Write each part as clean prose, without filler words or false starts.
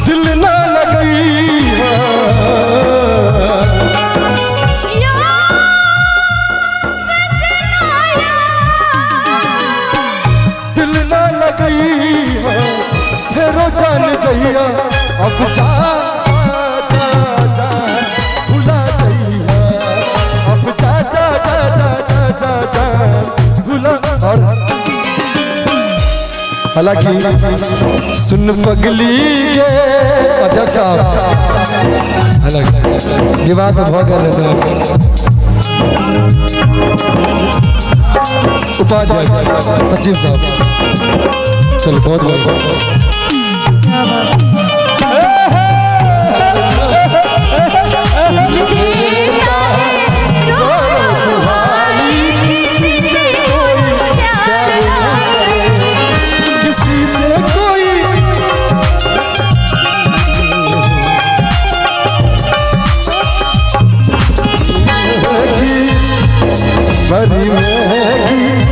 दिल ना लगई दिल ना लगई फेरो जान जइया अब जा जा जा भुला जइया अब जा जा जा जा जा जा भुला। और हालांकि सुन पगली के अध्यक्ष साहब ये बात बहुत गलत है। उपाध्यक्ष सचिव साहब चलो बहुत बहुत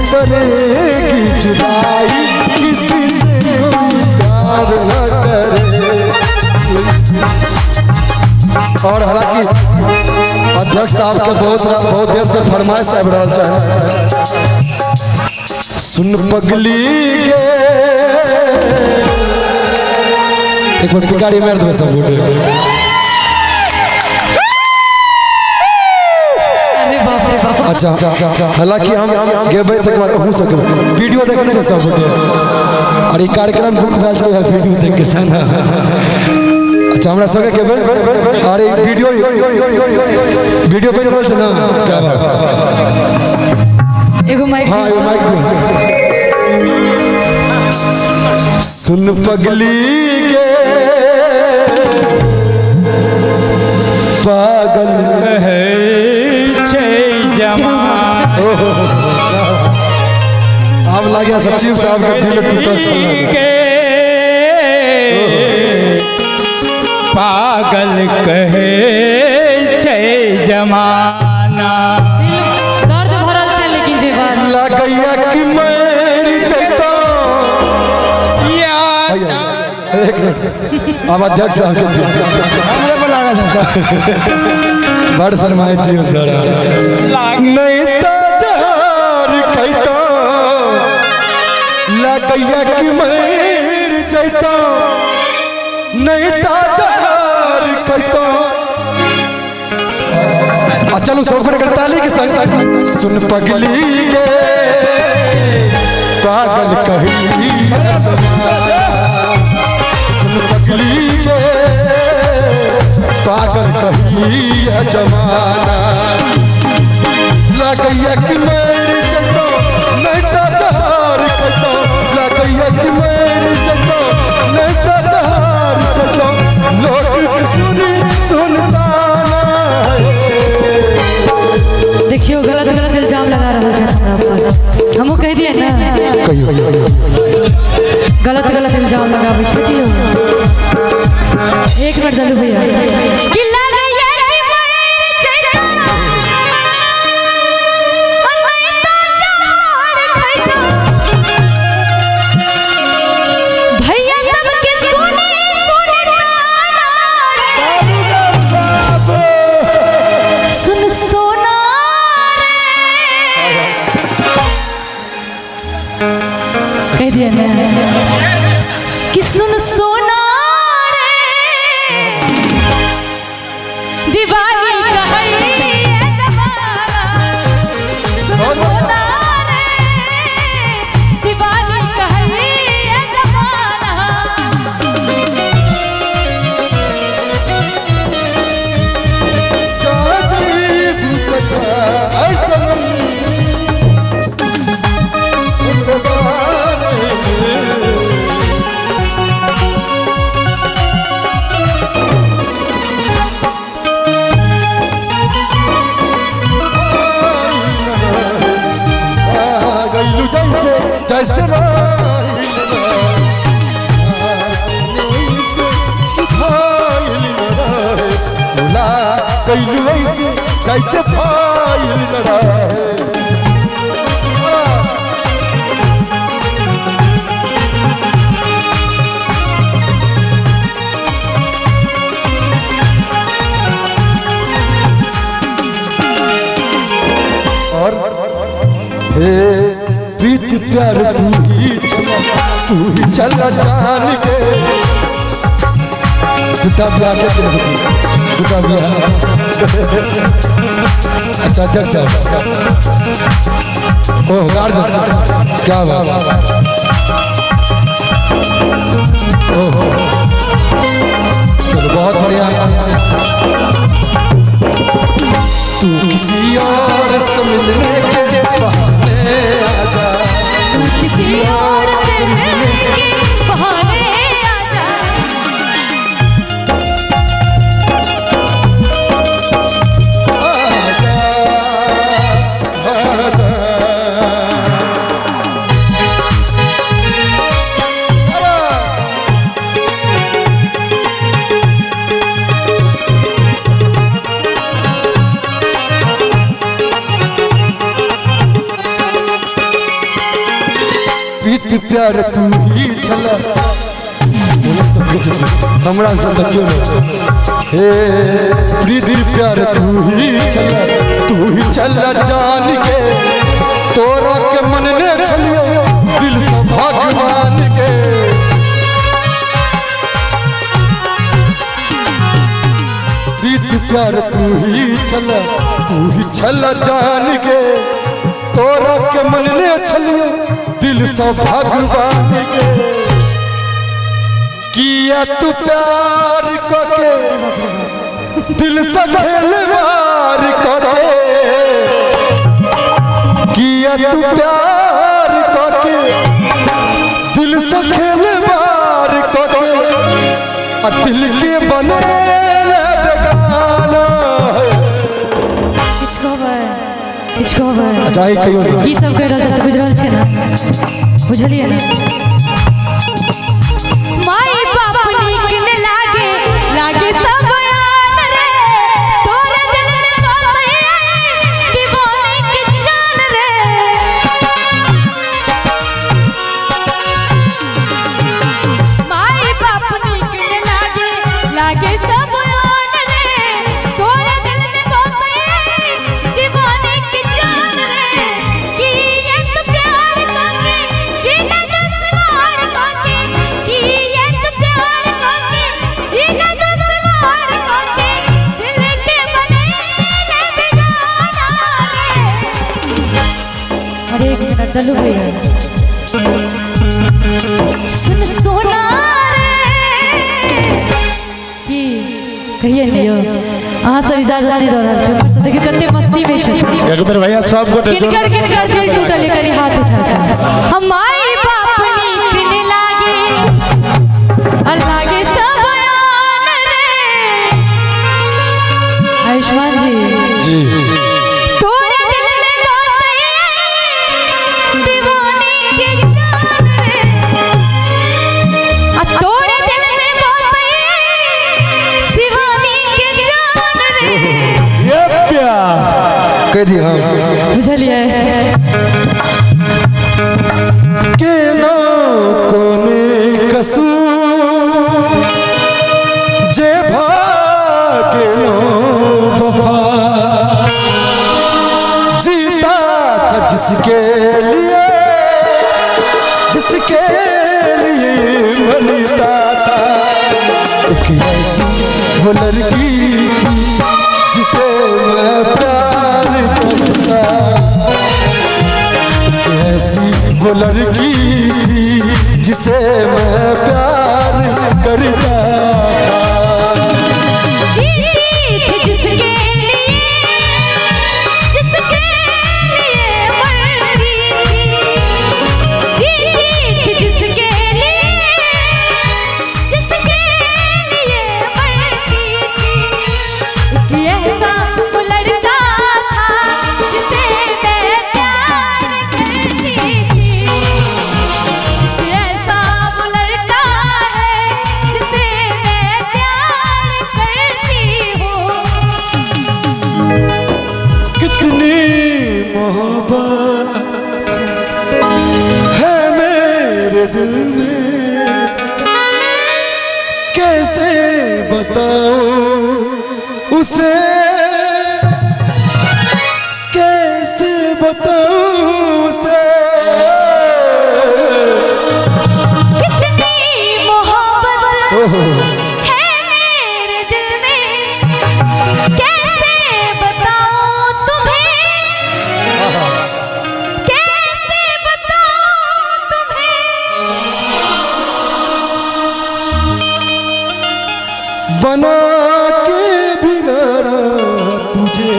बनेगी जुदाई किसी से प्यार न करे। और हालांकि अध्यक्ष साहब के बहुत देर से फरमाइश साहब रहल चाहे सुन पगली के एक बार पिकारी मार दो सब वोट। अच्छा हालांकि हम गेबे तक बाद हो सके वीडियो देखने के सब और ये कार्यक्रम बुक भेल छै वीडियो देख के सना। अच्छा हमरा संगे गेबे और ये वीडियो पे रहल छै ना क्या बात एगो माइक। हां एगो माइक दे। सुन पगली के पागल कहे अब लगे सचिव साहब का दिल टूटल के पागल कहे छे जमाना। दर्द भरल छै लेकिन जे बात लगैया कि मर जइतो याद एक मिनट अब अध्यक्ष साहब के हमरे बोला बड़ शर्माए छी सर नहीं तो जहर कहतो लगैया कि मर जइतो नहीं तो जहर कहतो। चलो सब ताली के संग सुन पगली के पागल कही सुन पगली के पागल कही जमाना। लगैया कि मर जइतो नहीं तो जहर कहतो लगैया कि मर जइतो नहीं तो जहर कहतो लोग सुनी सुनता देखियो गलत गलत इल्जाम लगा रहल छै हमरा पर। हमहू कह दिए ना गलत गलत इल्जाम लगाबै छै दियो। एक मिनट दलू भैया कि लगैया कि मर जइतो नहीं तो जहर खइतो भैया सबके सुनी सुनी सुन सोना कह दिया ना कि सुन सोना रे दीवानी कहई जमाना। सोना रे दीवानी कहई जमाना। जैसे कैलू ऐसे जैसे फाइल तू ही चल जान के टूटा ब्याह के टूटा ब्याह अच्छा अध्यक्ष साहब ओह गार्जियन क्या बात ओह चलो बहुत बढ़िया तू किसी और से मिलने के बहाने आजा तू किसी और से मिलने के बहाने आजा प्रीत प्यार तू ही चला हमरा से तकियो हे प्रीत प्यार तू ही चला जान के तोरा के मन ने चलियो दिल से भगवान के प्रीत प्यार तू ही चला जान के तोरा के मन ने चलियो दिल से भगवान के किया तू प्यार करके दिल से खेलवार करके किया तू प्यार करके दिल से खेलवार करके दिल के बने बेगाना अच्छा की सब कह रहल छै बुझ रहल छै ना बुझलिए ना माई बाप नीक न लागे सब आन रे तोरा दिल में बसे दीवाने के जान रे माई बाप नीक न लागे सब आन रे तोरा दिल में बसे दीवाने के जान रे कि ये तो प्यार करके जीना दुश्वार करके कि ये तो प्यार करके जीना दुश्वार करके दिल के बने ले बेगाना रे अरे एक मिनट दलू भैया सुन सोना रे की कहिए लियो अहाँ सब इजाजत नहीं दे रहल छै देखिए कते मस्ती में छै एक बेर भैया सब गोटे किनकर दिल टूटल करी हाथ उठा हम माई बाप नीक न लागे लागे सब आन रे आयुष्मान जी तोरे दिल में बसे दीवाने के जान रे तोरे दिल में बसे शिवानी के जान रे ये प्यार कह दी हाँ बुझलिए के ना कोने कसूर जे भागे नो वफा जीता था जिसके लिए मरता था एक ऐसी वो लड़की थी जिसे मैं प्यार करता ऐसी वो लड़की थी जिसे मैं प्यार करता जिसके लिए मरती थी जिसके लिए मरती थी ऐसा वो लड़का था जिसे मैं प्यार करती थी ऐसा वो लड़का है जिसे मैं प्यार करती हूँ कितनी मोहब्बत है मेरे दिल में कैसे बताऊं उसे कैसे बताऊं उसे है मेरे दिल में, कैसे बताऊं तुम्हें, कैसे बताऊं तुम्हें। बना के बिगाड़ा तुझे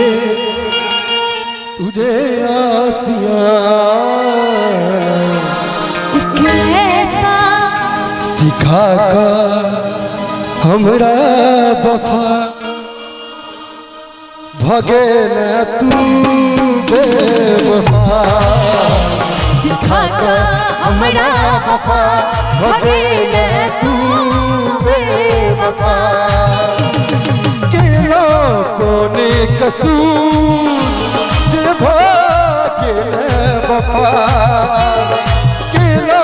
तुझे आसियां ऐसा सिखा कर हमरा वफा भगे न तू बेवफा सिखा कर हमरा वफा भगे न तू बेवफा। केना कोने कसूर जे भागे न वफा केना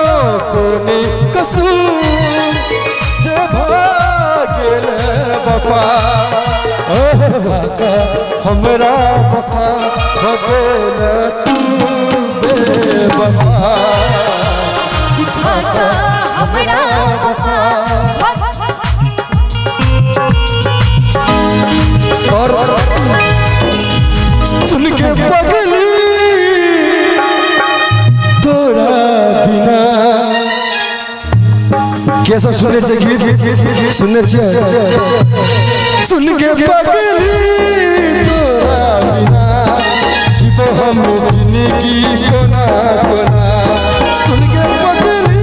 कोने कसूर जे भागे न वफा हमरा वफा भगे न तू बेवफा सिखा कर हमरा वफा और सुन के पगली तोरा बिना के सब सुने छे गीत सुने छे सुन के पगली तोरा बिना शिव हम जिंदगी कोना कोना सुन के पगली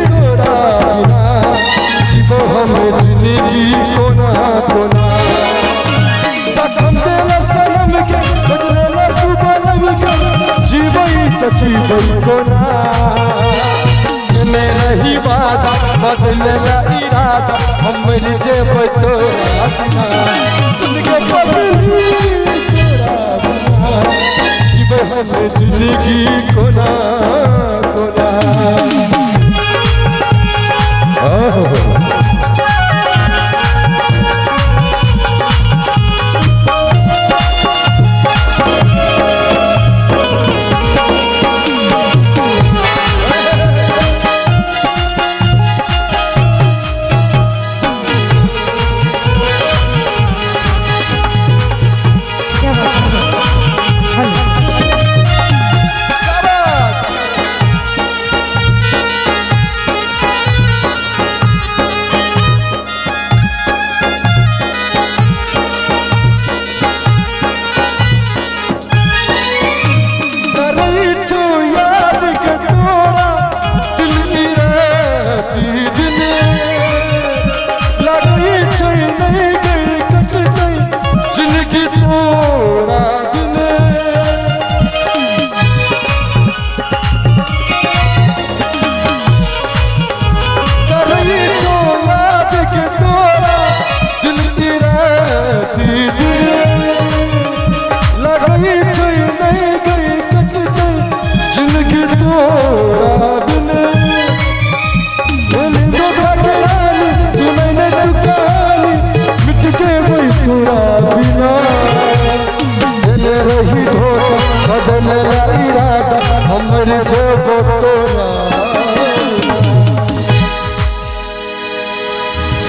तोरा बिना शिव हम जिंदगी कोना कोना जखम देला सनम के बदलेला तू बनम के जीवई त जीवई कोना ने रही वादा बदलेला इरादा हमर जेबै तोरा बिना सुन के पगली तोरा बिना जीव हम जिंदगी कोना कोना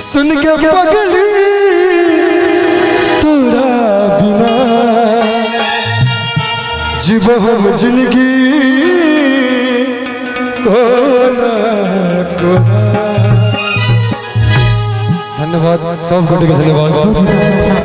सुन के पगली तोरा बिना जीव हम जिंदगी कोना कोना। धन्यवाद सब गोटे के धन्यवाद।